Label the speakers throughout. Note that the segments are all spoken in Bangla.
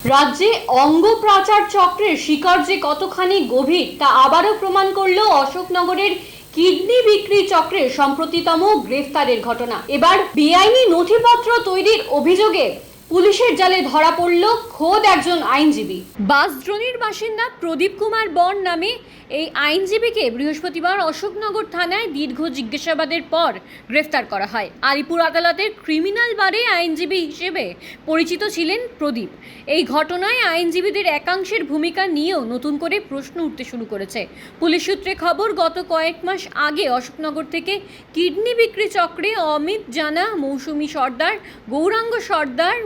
Speaker 1: রাজ্যে অঙ্গ পাচার চক্রের শিকার যে কতখানি গভীর তা আবারও প্রমাণ করলো অশোকনগরের কিডনি বিক্রি চক্রের সম্প্রতিতম গ্রেফতারের ঘটনা। এবার বেআইনি নথিপত্র তৈরির অভিযোগে পুলিশের জালে ধরা পড়ল খোদ একজন আইনজীবী। বাসদ্রোণীর বাসিন্দা প্রদীপ কুমার বর নামে এই আইনজীবীকে বৃহস্পতিবার অশোকনগর থানায় দীর্ঘ জিজ্ঞাসাবাদের পর গ্রেফতার করা হয়। আলিপুর আদালতের ক্রিমিনাল বারে আইনজীবী হিসেবে পরিচিত ছিলেন প্রদীপ। এই ঘটনায় আইনজীবীদের একাংশের ভূমিকা নিয়েও নতুন করে প্রশ্ন উঠতে শুরু করেছে। পুলিশ সূত্রে খবর, গত কয়েক মাস আগে অশোকনগর থেকে কিডনি বিক্রি চক্রে অমিত জানা, মৌসুমী সর্দার, গৌরাঙ্গ সর্দার,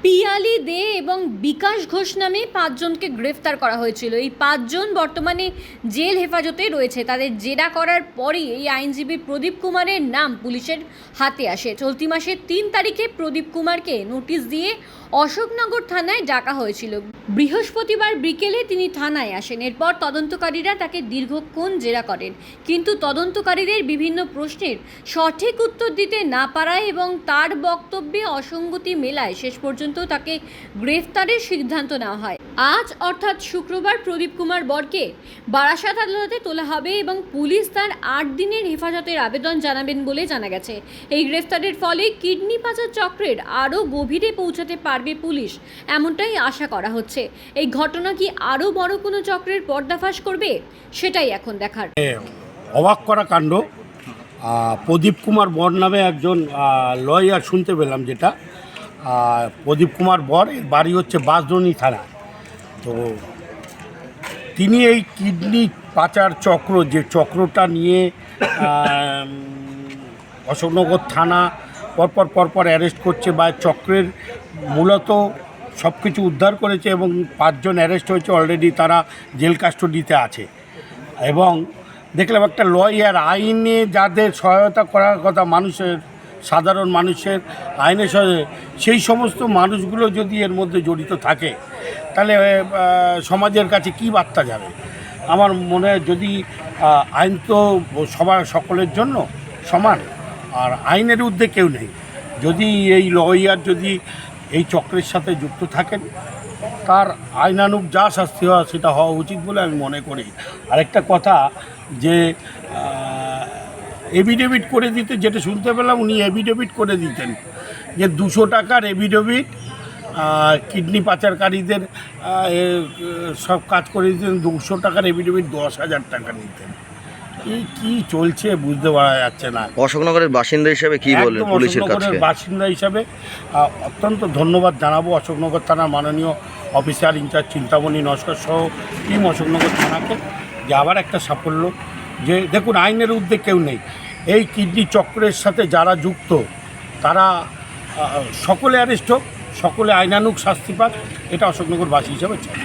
Speaker 1: পিয়ালি দে এবং বিকাশ ঘোষ নামে 5 জনকে গ্রেফতার করা হয়েছিল। এই 5 জন বর্তমানে জেল হেফাজতে রয়েছে। তাদের জেরা করার পরই এই আইনজীবী প্রদীপ কুমারের নাম পুলিশের হাতে আসে। চলতি মাসের 3 তারিখে প্রদীপ কুমারকে নোটিশ দিয়ে অশোকনগর থানায় ডাকা হয়েছিল। বৃহস্পতিবার বিকেলে তিনি থানায় আসেন। এরপর তদন্তকারীরা তাকে দীর্ঘক্ষণ জেরা করেন, কিন্তু তদন্তকারীদের বিভিন্ন প্রশ্নের সঠিক উত্তর দিতে না পারায় এবং তার বক্তব্যে অসঙ্গতি মেলায় শেষ পর্যন্ত তাকে গ্রেফতারের সিদ্ধান্ত নেওয়া হয়। আজ অর্থাৎ শুক্রবার প্রদীপ কুমার বরকে বারাসাত আদালতে তোলা হবে এবং পুলিশ তার 8 দিনের হেফাজতের আবেদন জানাবেন বলে জানা গেছে। এই গ্রেফতারের ফলে কিডনি পাচার চক্রের আরও গভীরে পৌঁছাতে পারবে পুলিশ, এমনটাই আশা করা হচ্ছে। এই ঘটনা কি আরও বড় কোনো চক্রের পর্দাফাশ করবে, সেটাই এখন দেখার।
Speaker 2: অবাক করা কাণ্ড। প্রদীপ কুমার বর নামে একজন লয়ার শুনতে পেলাম, যেটা প্রদীপ কুমার বর, এর বাড়ি হচ্ছে বাসদ্রোণী থানা। তো তিনি এই কিডনি পাচার চক্র, যে চক্রটা নিয়ে অশোকনগর থানা পরপর অ্যারেস্ট করছে বা চক্রের মূলত সব কিছু উদ্ধার করেছে এবং 5 জন অ্যারেস্ট হয়েছে অলরেডি, তারা জেল কাস্টডিতে আছে। এবং দেখলাম একটা লয়ার, আইনে যাদের সহায়তা করার কথা মানুষের, সাধারণ মানুষের আইনের সেই সমস্ত মানুষগুলো যদি এর মধ্যে জড়িত থাকে, তাহলে সমাজের কাছে কী বার্তা যাবে? আমার মনে হয় যদি আইন তো সকলের জন্য সমান, আর আইনের ঊর্ধ্বে কেউ নেই। যদি এই লয়ার যদি এই চক্রের সাথে যুক্ত থাকেন, তার আইনানুগ যা শাস্তি হওয়া সেটা হওয়া উচিত বলে আমি মনে করি। আরেকটা কথা, যে এভিডেভিট করে দিতে, যেটা শুনতে পেলাম উনি এভিডেভিট করে দিতেন যে 200 টাকার এভিডেভিট কিডনি পাচারকারীদের সব কাজ করে দিতেন, 200 টাকার এভিডেভিট 10,000 টাকা নিতেন। কি চলছে বুঝতে পারা যাচ্ছে না।
Speaker 3: অশোকনগরের বাসিন্দা হিসাবে কি বলেন পুলিশের কাছে?
Speaker 2: বাসিন্দা হিসাবে অত্যন্ত ধন্যবাদ জানাবো অশোকনগর থানার মাননীয় অফিসার ইনচার্জ চিন্তামণি নস্কর সহ টিম অশোকনগর থানাকে, যে আবার একটা সাফল্য। যে দেখুন, আইনের ঊর্ধ্বে কেউ নেই। এই কিডনি চক্রের সাথে যারা যুক্ত তারা সকলে অ্যারেস্ট হোক, সকলে আইনানুগ শাস্তি পাক, এটা অশোকনগরবাসী হিসাবে চাই।